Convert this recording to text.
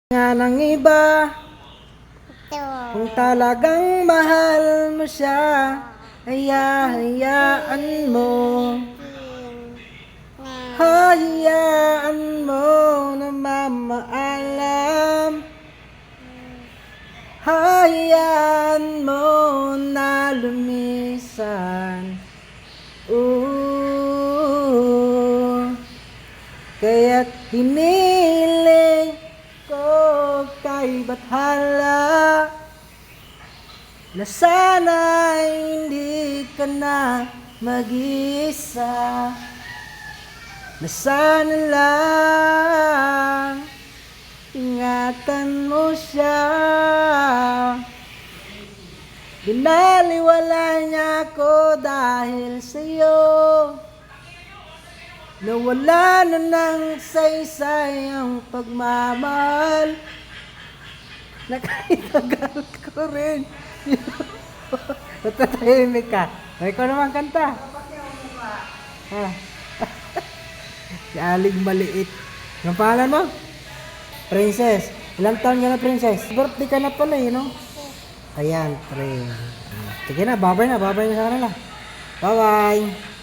Nga ng iba, Ito. kung talagang mahal mo siya, hayaan mo. Hayaan mo na mamaalam. Hayaan mo na lumisan. Kaya't hiniling ko kay Bathala na sana hindi ka na mag-isa, na sana lang ingatan mo siya. Binaliwala niya ako dahil sa'yo, nawala na ng saysay ang pagmamahal. Nakitagal ko rin. Natatahimik ka. May ko naman kanta. Ha? Si Aling Maliit. Ang pangalan mo? Princess. Ilang taon ka na, Princess? Birthday ka na pala no? Ayan, 3. Sige na, babay na sa kanila. Bye-bye.